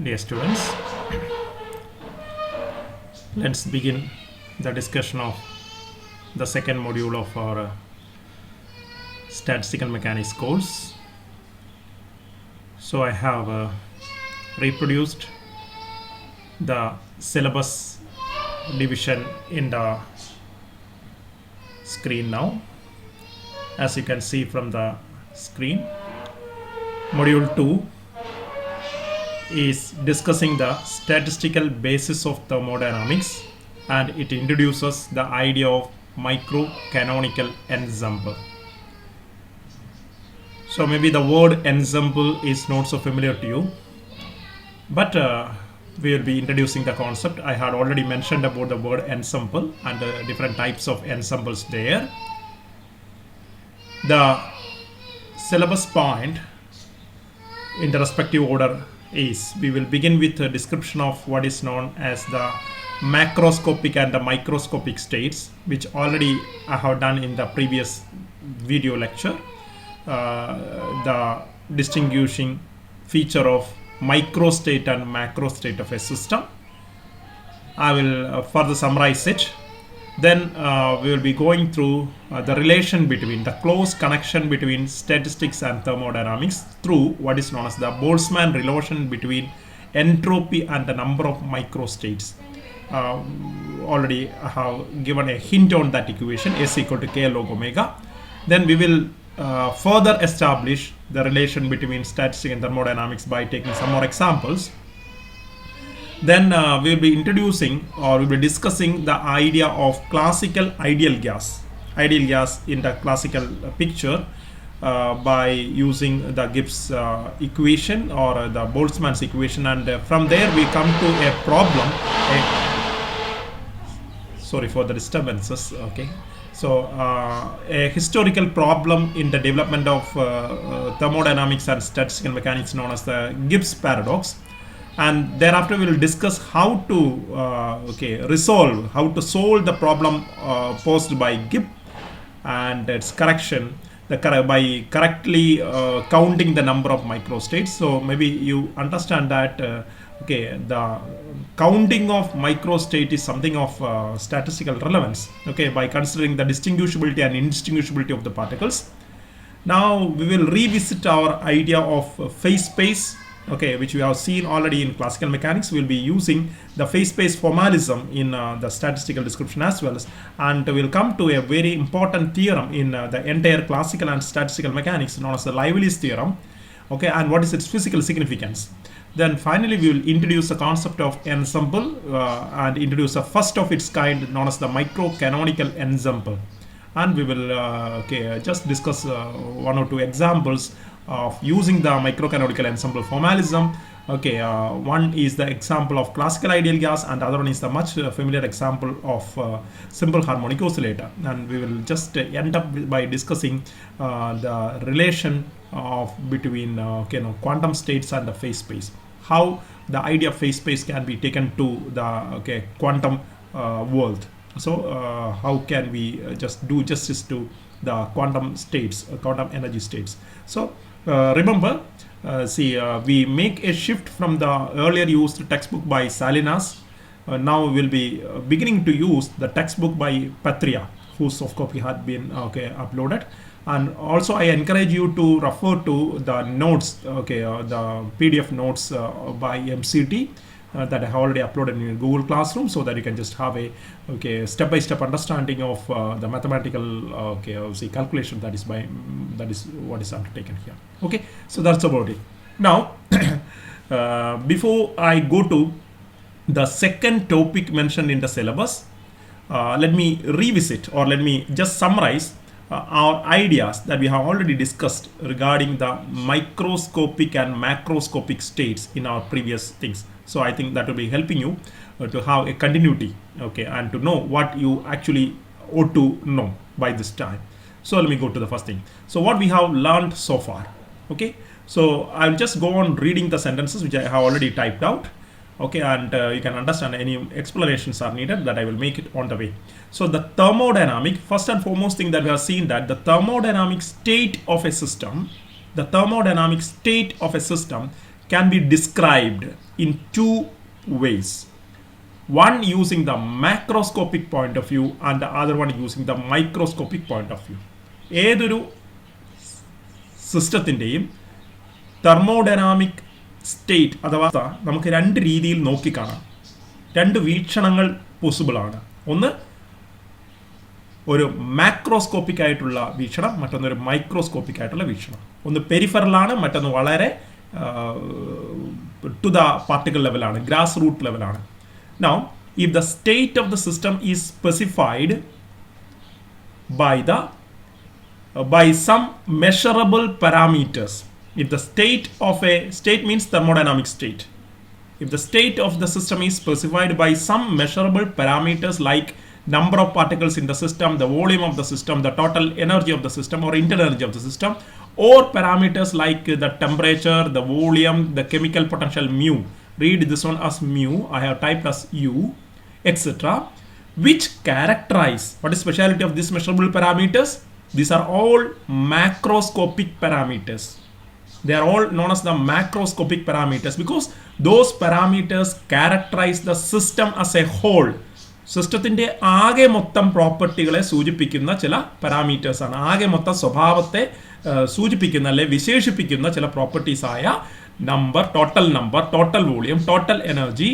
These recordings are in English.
Dear students, let's begin the discussion of the second module of our statistical mechanics course. So I have reproduced the syllabus division in the screen now. As you can see from the screen, module 2 is discussing the statistical basis of thermodynamics, and it introduces the idea of microcanonical ensemble. So maybe the word ensemble is not so familiar to you, but we will be introducing the concept. I had already mentioned about the word ensemble and the different types of ensembles there. The syllabus point in the respective order is, we will begin with a description of what is known as the macroscopic and the microscopic states, which already I have done in the previous video lecture. The distinguishing feature of microstate and macrostate of a system. I will further summarize it. Then we will be going through the relation between, the close connection between statistics and thermodynamics through what is known as the Boltzmann relation between entropy and the number of microstates. Already I have given a hint on that equation, S equal to K log omega. Then we will further establish the relation between statistics and thermodynamics by taking some more examples. Then we will be introducing, or we will be discussing, the idea of classical ideal gas in the classical picture by using the Gibbs equation or the Boltzmann's equation, and from there we come to a problem. Sorry for the disturbances. Okay, so a historical problem in the development of thermodynamics and statistical mechanics known as the Gibbs paradox. And thereafter we will discuss how to how to solve the problem posed by Gibbs and its correction by correctly counting the number of microstates. So maybe you understand that the counting of microstate is something of statistical relevance, by considering the distinguishability and indistinguishability of the particles. Now we will revisit our idea of phase space, which we have seen already in classical mechanics. We will be using the phase space formalism in the statistical description as well, and we will come to a very important theorem in the entire classical and statistical mechanics known as the Lively's theorem, and what is its physical significance. Then finally we will introduce the concept of ensemble and introduce a first of its kind known as the microcanonical ensemble, and we will just discuss one or two examples of using the microcanonical ensemble formalism. One is the example of classical ideal gas, and the other one is the much familiar example of simple harmonic oscillator. And we will just end up by discussing the relation of between quantum states and the phase space, how the idea of phase space can be taken to the quantum world. So how can we just do justice to the quantum states, quantum energy states. So remember, we make a shift from the earlier used textbook by Salinas. Now we will be beginning to use the textbook by Patria, whose soft copy had been uploaded. And also I encourage you to refer to the notes, the PDF notes by MCT that I have already uploaded in Google Classroom, so that you can just have a step-by-step understanding of the mathematical calculation that is what is undertaken here. So that's about it. Now before I go to the second topic mentioned in the syllabus, let me revisit, or let me just summarize our ideas that we have already discussed regarding the microscopic and macroscopic states in our previous things. So I think that will be helping you to have a continuity, and to know what you actually ought to know by this time. So let me go to the first thing. So what we have learned so far. So I'll just go on reading the sentences which I have already typed out. And you can understand any explanations are needed, that I will make it on the way. So the thermodynamic, first and foremost thing that we have seen, that the thermodynamic state of a system can be described in two ways. One using the macroscopic point of view and the other one using the microscopic point of view. ഏതൊരു സിസ്റ്റത്തിൻ്റെയും thermodynamic state അഥവാ നമുക്ക് രണ്ട് രീതിയിൽ നോക്കിക്കാണാം. രണ്ട് വീക്ഷണങ്ങൾ possible ആണ്. ഒന്ന് ഒരു മാക്രോസ്കോപ്പിക് ആയിട്ടുള്ള വീക്ഷണം, മറ്റൊന്നൊരു മൈക്രോസ്കോപ്പിക് ആയിട്ടുള്ള വീക്ഷണം. ഒന്ന് പെരിഫറലാണ്, മറ്റൊന്ന് വളരെ ടു ദ പാർട്ടിക്കിൾ ലെവലാണ്, ഗ്രാസ് റൂട്ട് ലെവലാണ്. Now, if the state of the system is specified by some measurable parameters, if the state of a state means thermodynamic state, if the state of the system is specified by some measurable parameters like number of particles in the system, the volume of the system, the total energy of the system or internal energy of the system, or parameters like the temperature, the volume, the chemical potential mu, read this one as mu, I have typed as u, etc., which characterize, what is speciality of these measurable parameters? These are all macroscopic parameters. They are all known as the macroscopic parameters because those parameters characterize the system as a whole. സിസ്റ്റത്തിൻ്റെ ആകെ മൊത്തം പ്രോപ്പർട്ടികളെ സൂചിപ്പിക്കുന്ന ചില parameters ആണ്. ആകെ മൊത്തം സ്വഭാവത്തെ സൂചിപ്പിക്കുന്ന അല്ലെ വിശേഷിപ്പിക്കുന്ന ചില പ്രോപ്പർട്ടീസായ number, total volume, total energy,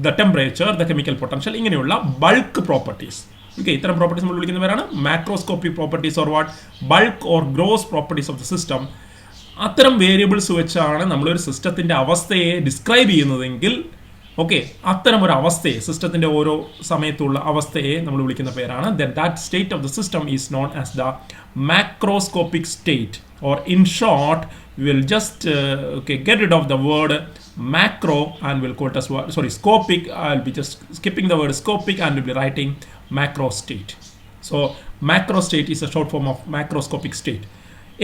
the temperature, the chemical potential, ഇങ്ങനെയുള്ള ബൾക്ക് പ്രോപ്പർട്ടീസ്. ഓക്കെ, ഇത്തരം പ്രോപ്പർട്ടീസ് നമ്മൾ വിളിക്കുന്നവരാണ് macroscopic properties or what bulk or gross properties of the system. അത്തരം വേരിയബിൾസ് വെച്ചാണ് നമ്മളൊരു സിസ്റ്റത്തിൻ്റെ അവസ്ഥയെ ഡിസ്ക്രൈബ് ചെയ്യുന്നതെങ്കിൽ ഓക്കെ, അത്തരം ഒരു അവസ്ഥയെ, സിസ്റ്റത്തിൻ്റെ ഓരോ സമയത്തുള്ള അവസ്ഥയെ നമ്മൾ വിളിക്കുന്ന പേരാണ് then that state of the system is known as the macroscopic state, or in short we will just get rid of the word macro and we'll call it as scopic. I'll be just skipping the word scopic and we'll be writing macro state. So macro state is a short form of macroscopic state.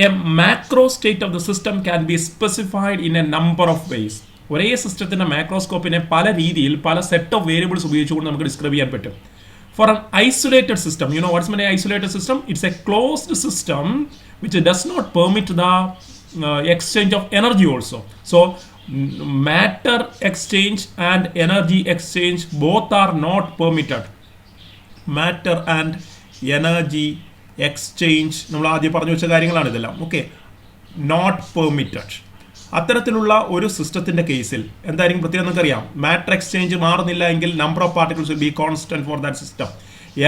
A macro state of the system can be specified in a number of ways. ഒരേ സിസ്റ്റത്തിൻ്റെ മാക്രോസ്കോപ്പിനെ പല രീതിയിൽ പല set of variables ഉപയോഗിച്ചുകൊണ്ട് നമുക്ക് describe ചെയ്യാൻ പറ്റും. For an isolated system, you know what's meant by isolated system? It's a closed system which does not permit the exchange of energy also. So matter exchange and energy exchange both are not permitted. Matter and energy exchange നമ്മൾ ആദ്യം പറഞ്ഞു വെച്ച കാര്യങ്ങളാണ് ഇതെല്ലാം. Okay, not permitted. അത്തരത്തിലുള്ള ഒരു സിസ്റ്റത്തിൻ്റെ കേസിൽ എന്തായിരിക്കും പ്രത്യേകം നമുക്കറിയാം. മാറ്റർ എക്സ്ചേഞ്ച് മാറുന്നില്ല എങ്കിൽ number of particles will be constant for that system.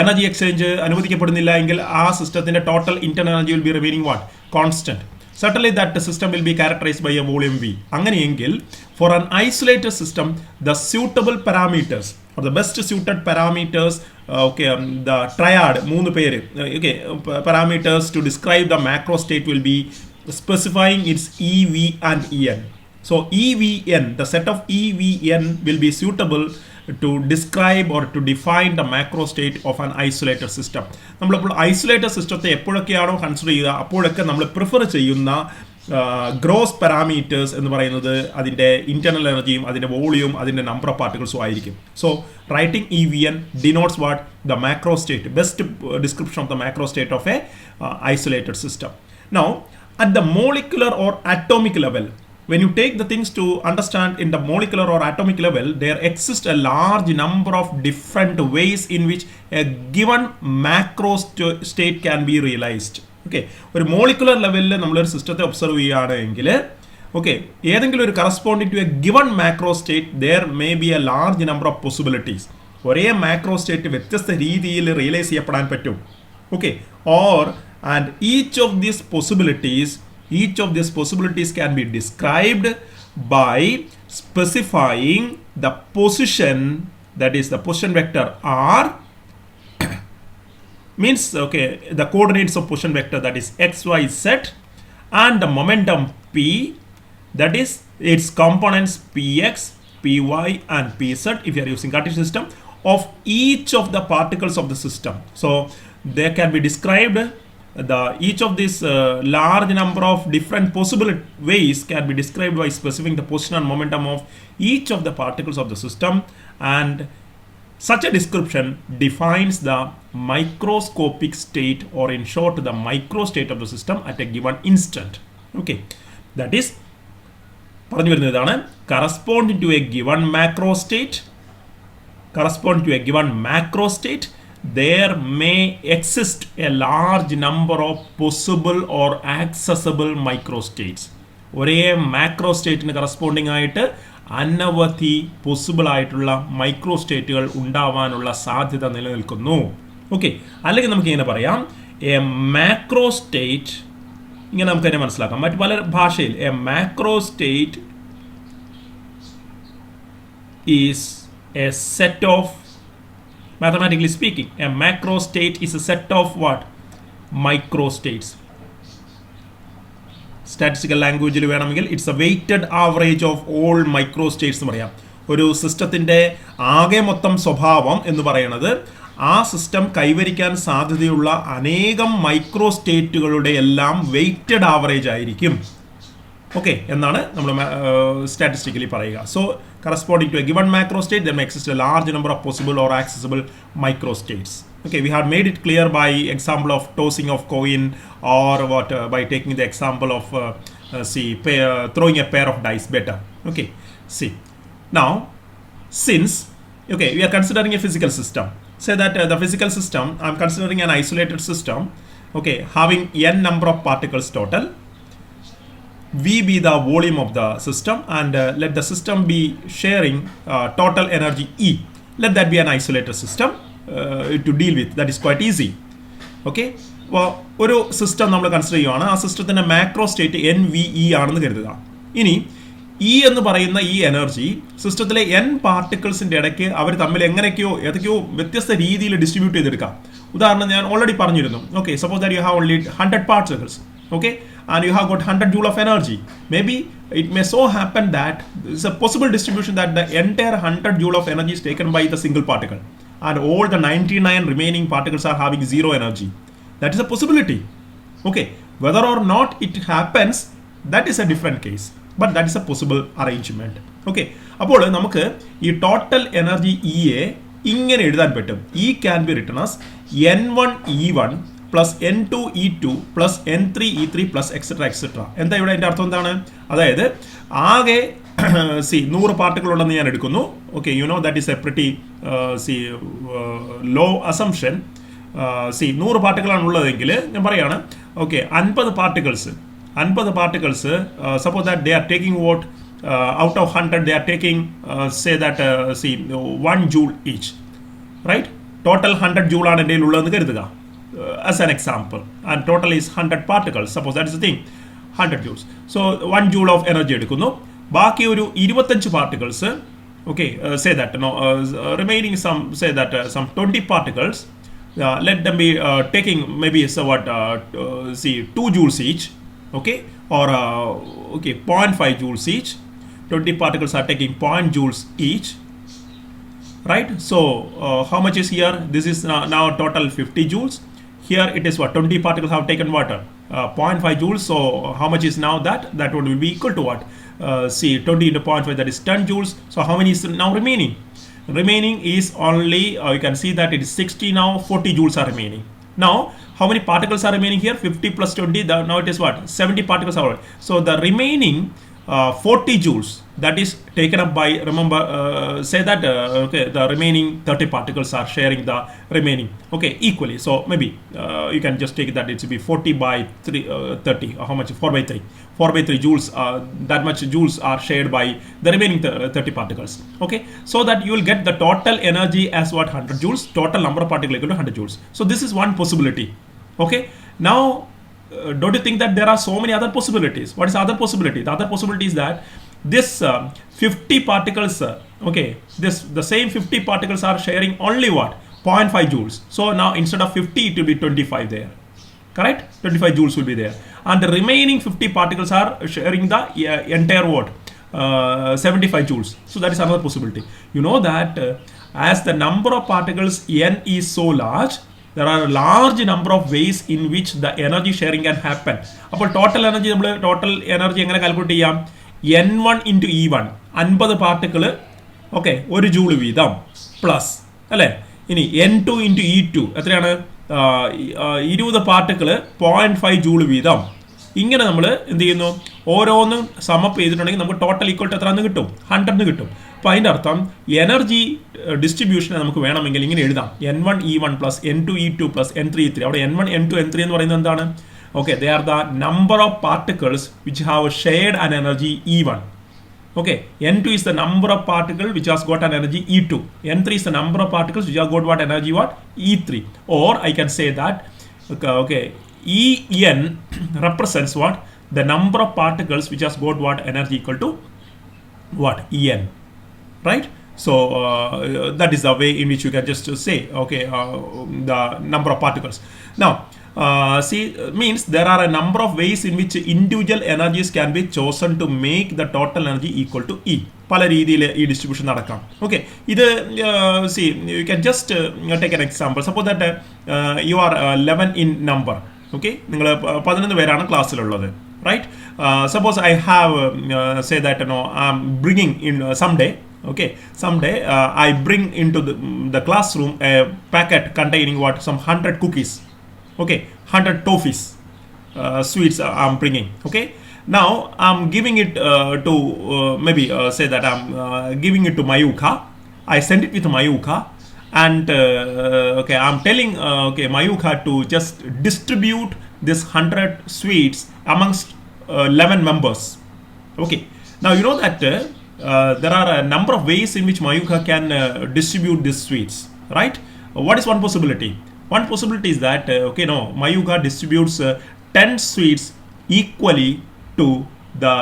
Energy exchange അനുവദിക്കപ്പെടുന്നില്ല എങ്കിൽ ആ സിസ്റ്റത്തിൻ്റെ total internal energy will be remaining what constant. Certainly that system will be characterized by a volume V. അങ്ങനെയെങ്കിൽ for an isolated system the suitable parameters or the best suited parameters, the triad, മൂന്ന് പേര്, parameters to describe the macro state will be specifying its EV and EN. So EVN, the set of EVN will be suitable to describe or to define the macro state of an isolated system. നമ്മളിപ്പോൾ isolated സിസ്റ്റത്തെ എപ്പോഴൊക്കെയാണോ consider ചെയ്യുക അപ്പോഴൊക്കെ നമ്മൾ prefer ചെയ്യുന്ന gross parameters എന്ന് പറയുന്നത് അതിൻ്റെ internal എനർജിയും അതിൻ്റെ വോളിയും അതിൻ്റെ നമ്പർ ഓഫ് പാർട്ടിക്കിൾസും ആയിരിക്കും. So writing EVN denotes what? The macro state, best description of the macro state of a isolated system. Now at the molecular or atomic level, when you take the things to understand in the molecular or atomic level, there exists a large number of different ways in which a given macro state can be realized. Okay, ഒരു molecular ലെവലിൽ നമ്മളൊരു സിസ്റ്റത്തെ observe ചെയ്യുകയാണെങ്കിൽ ഏതെങ്കിലും ഒരു corresponding to a given macro state there may be a large number of possibilities. ഒരേ macro state വ്യത്യസ്ത രീതിയിൽ റിയലൈസ് ചെയ്യപ്പെടാൻ പറ്റും. And each of these possibilities can be described by specifying the position, that is the position vector R means the coordinates of position vector, that is x, y, z, and the momentum P, that is its components Px, Py and Pz if you are using Cartesian system, of each of the particles of the system. So they can be described, each of these large number of different possible ways can be described by specifying the position and momentum of each of the particles of the system, and such a description defines the microscopic state, or in short the micro state of the system at a given instant. That is പറഞ്ഞു വരുന്നത് ഇതാണ്. corresponding to a given macro state there may exist a large number of possible or accessible microstates. ഒരേ macro സ്റ്റേറ്റിന് corresponding ആയിട്ട് അനവധി possible ആയിട്ടുള്ള micro സ്റ്റേറ്റുകൾ ഉണ്ടാവാനുള്ള സാധ്യത നിലനിൽക്കുന്നു. ഓക്കെ, അല്ലെങ്കിൽ നമുക്ക് ഇങ്ങനെ പറയാം, എ മാക്രോ സ്റ്റേറ്റ്, ഇങ്ങനെ നമുക്ക് തന്നെ മനസ്സിലാക്കാം മറ്റു പല ഭാഷയിൽ. A macro state is A set of, mathematically speaking, a macro state is a set of what? Micro states. Statistical language വേണമെങ്കിൽ it's A weighted average of all micro States എന്ന് പറയാം. ഒരു സിസ്റ്റത്തിൻ്റെ ആകെ മൊത്തം സ്വഭാവം എന്ന് പറയുന്നത് ആ സിസ്റ്റം കൈവരിക്കാൻ സാധ്യതയുള്ള അനേകം മൈക്രോ സ്റ്റേറ്റുകളുടെ എല്ലാം വെയ്റ്റഡ് ആവറേജ് ആയിരിക്കും. ഓക്കെ എന്നാണ് നമ്മൾ സ്റ്റാറ്റിസ്റ്റിക്കലി പറയുക. So corresponding to a given macro state there may exist a large number of possible or accessible micro states. Okay, we have made it clear by example of tossing of coin, or what by taking the example of throwing a pair of dice better. Okay, see now, since okay we are considering a physical system, say that the physical system I am considering an isolated system, okay, having n number of particles total. V be the volume of the system, and let the system be sharing total energy E. Let that be an isolated system to deal with. That is quite easy. Okay, അപ്പോൾ ഒരു system നമ്മൾ consider ചെയ്യുകയാണ്. ആ സിസ്റ്റത്തിൻ്റെ macro state NVE ആണെന്ന് കരുതുക. ഇനി E എന്ന് പറയുന്ന ഈ എനർജി സിസ്റ്റത്തിലെ n പാർട്ടിക്കിൾസിൻ്റെ ഇടയ്ക്ക് അവർ തമ്മിൽ ഏതൊക്കെയോ വ്യത്യസ്ത രീതിയിൽ ഡിസ്ട്രിബ്യൂട്ട് ചെയ്തെടുക്കാം. ഉദാഹരണം ഞാൻ ഓൾറെഡി പറഞ്ഞിരുന്നു. Okay, suppose that you have only 100 particles. Okay, and you have got 100 joule of energy. Maybe it may so happen that it's a possible distribution that the entire 100 joule of energy is taken by the single particle, and all the 99 remaining particles are having zero energy. That is a possibility. Okay, whether or not it happens, that is a different case, but that is a possible arrangement. Okay, അപ്പോൾ നമുക്ക് ഈ total energy E ഇങ്ങനെ എഴുതാൻ പറ്റും. E can be written as N1E1 plus N2 E2 plus N3 E3 plus etc. എന്താ ഇവിടെ എൻ്റെ അർത്ഥം എന്താണ്? അതായത് ആകെ 100 പാർട്ടിക്കിൾ ഉണ്ടെന്ന് ഞാൻ എടുക്കുന്നു. Okay, you know that is a pretty low assumption. 100 പാർട്ടിക്കിളാണ് ഉള്ളതെങ്കിൽ ഞാൻ പറയാണ്, okay 50 particles suppose that they are taking what out of 100 they are taking say that 1 joule each, right? Total 100 joule ആണ് എൻ്റെ ഉള്ളതെന്ന് കരുതുക. As an example, and total is 100 particles. Suppose that is the thing, 100 joules. So 1 joule of energy എടുക്കുന്നു. ബാക്കി ഒരു 25 particles. Okay, say that remaining say that some 20 particles. Let them be taking maybe 2 joules each. Okay, or okay 0.5 joules each. 20 particles are taking 0.0 joules each. Right? So how much is here? This is now total 50 joules. Here it is what 20 particles have taken water, 0.5 joules. So how much is now that? That would be equal to what? 20 into 0.5, that is 10 joules. So how many is now remaining? Remaining is only you can see that it is 60 now. 40 joules are remaining. Now how many particles are remaining here? 50 plus 20. Now it is what? 70 particles are. So the remaining 40 joules that is taken up by, remember, say that okay, the remaining 30 particles are sharing the remaining, okay, equally. So maybe you can just take that it should be 40 by 30. How much? 4 by 3. 4 by 3 joules. That much joules are shared by the remaining 30 particles. Okay, so that you will get the total energy as what? 100 joules. Total number of particles equal to 100 joules. So this is one possibility. Okay, now don't you think that there are so many other possibilities? What is the other possibility? The other possibility is that this 50 particles, okay, the same 50 particles are sharing only what? 0.5 joules. So now instead of 50, it will be 25 there. Correct? 25 joules will be there. And the remaining 50 particles are sharing the entire what? 75 joules. So that is another possibility. You know that as the number of particles N is so large, there are a large number of ways in which the energy sharing can happen. അപ്പോൾ total energy എങ്ങനെ calculate ചെയ്യാം? N1 into E1 50 particle, okay 1 joule വീതം plus അല്ലേ. ഇനി N2 into E2 എത്രയാണ്? 20 particle 0.5 joule വീതം ഇങ്ങനെ നമ്മൾ എന്ത് ചെയ്യുന്നു, ഓരോന്നും സമപ്പ് ചെയ്തിട്ടുണ്ടെങ്കിൽ നമുക്ക് ടോട്ടൽ ഈക്വൽ ടു എത്രയെന്ന് കിട്ടും, 100 കിട്ടും. അപ്പോൾ അതിൻ്റെ അർത്ഥം എനർജി ഡിസ്ട്രിബ്യൂഷനെ നമുക്ക് വേണമെങ്കിൽ ഇങ്ങനെ എഴുതാം, N1E1 plus N2E2 plus N3E3. അവിടെ N1 N2 N3 എന്ന് പറയുന്നത് എന്താണ്? Okay, they are the number of particles which have shared an energy E1. Okay, N2 is the number of particles which has got an energy E2. N3 is the number of particles which have got what energy, what, E3. Or I can say that, okay, En represents what, the number of particles which has got what energy equal to what, En, right? So that is the way in which you can just say, okay, the number of particles. Now see, means there are a number of ways in which individual energies can be chosen to make the total energy equal to E. പല രീതിയിൽ ഈ distribution നടക്കാം. Okay, ഇത് see, you can just take an example. Suppose that you are 11 in number. Okay, നിങ്ങൾ 11 പേരാണ് ക്ലാസ്സിലുള്ളത്, right? Suppose I have say that I'm bringing in someday. Okay, someday I bring into the classroom a packet containing what, some 100 cookies. Okay, 100 toffees, sweets I'm bringing. Okay, now I'm giving it to maybe say that I'm giving it to Mayuka. I send it with Mayuka, and okay, I'm telling okay, Mayuka to just distribute this 100 sweets amongst 11 members. Okay, now you know that there are a number of ways in which Mayuka can distribute these sweets, right? What is one possibility? One possibility is that okay, no, Mayuka distributes 10 sweets equally to the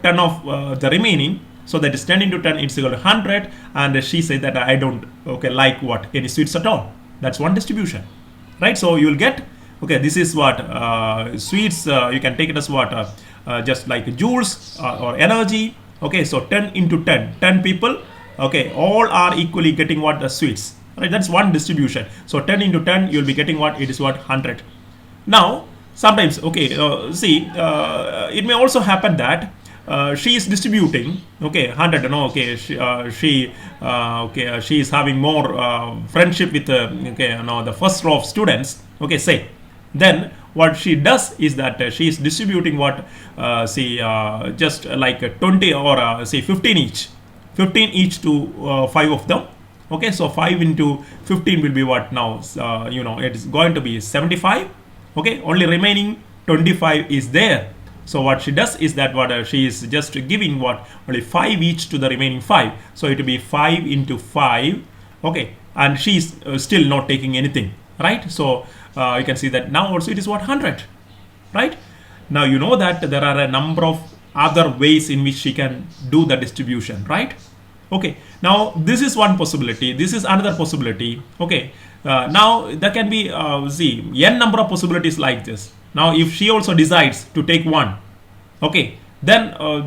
10 of the remaining. So that is 10 into 10, it's equal to 100. And she said that I don't okay like what, any sweets at all. That's one distribution, right? So you will get, okay, this is what sweets. You can take it as what, just like joules or energy. Okay, so 10 into 10, 10 people. Okay, all are equally getting what, the sweets. Right, that's one distribution. So 10 into 10, you'll be getting what, it is what, 100. Now sometimes, okay, see, it may also happen that she is distributing, okay, 100, okay, she is having more friendship with okay, the first row of students, okay, say. Then what she does is that she is distributing what, see, just like 20 or say 15 each to 5 of them. Okay, so 5 into 15 will be what now, it is going to be 75. Okay, only remaining 25 is there. So what she does is that what she is just giving what, only 5 each to the remaining 5. So it will be 5 into 5. Okay, and she is still not taking anything, right? So you can see that now also it is what, 100, right? Now you know that there are a number of other ways in which she can do the distribution, right? Okay, now this is one possibility, this is another possibility. Okay, now there can be see, n number of possibilities like this. Now if she also decides to take one, okay, then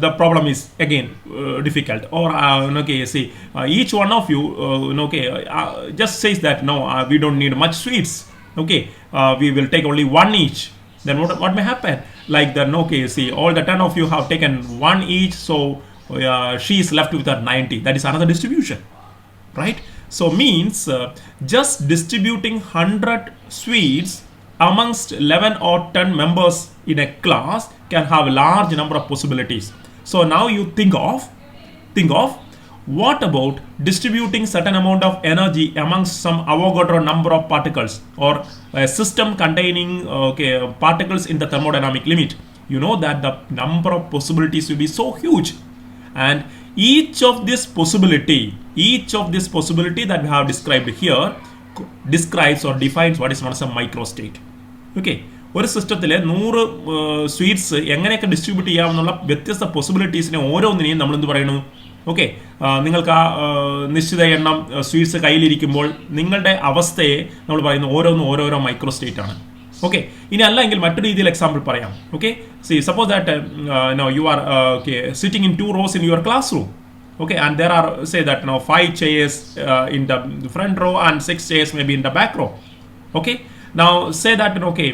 the problem is again difficult. Or okay, see, each one of you okay, just says that no, we don't need much sweets. Okay, we will take only one each. Then what may happen? Like then, okay, see, all the 10 of you have taken one each, so she is left with her 90. That is another distribution, right? So means just distributing 100 sweets amongst 11 or 10 members in a class can have a large number of possibilities. So now you think of what about distributing certain amount of energy amongst some Avogadro number of particles, or a system containing okay, particles in the thermodynamic limit. You know that the number of possibilities will be so huge. And each of this possibility that we have described here describes or defines what is known as a microstate. Okay, ഒരു സിസ്റ്റത്തിൽ 100 sweets എങ്ങനെയൊക്കെ distribute ചെയ്യാമെന്നുള്ള വ്യത്യസ്ത പോസിബിലിറ്റീസിനെ ഓരോന്നിനെയും നമ്മൾ എന്ത് പറയുന്നു, okay, നിങ്ങൾക്ക് ആ നിശ്ചിത എണ്ണം സ്വീറ്റ്സ് കയ്യിലിരിക്കുമ്പോൾ നിങ്ങളുടെ അവസ്ഥയെ നമ്മൾ പറയുന്നു ഓരോരോ മൈക്രോസ്റ്റേറ്റ് ആണ്. ഓക്കെ, ഇനി അല്ല എങ്കിൽ മറ്റൊരു രീതിയിൽ എക്സാമ്പിൾ പറയാം. Okay, C suppose that you are okay, sitting in 2 rows in your classroom. Okay, and there are say that 5 chairs in the front row and 6 chairs maybe in the back row. Okay, now say that okay,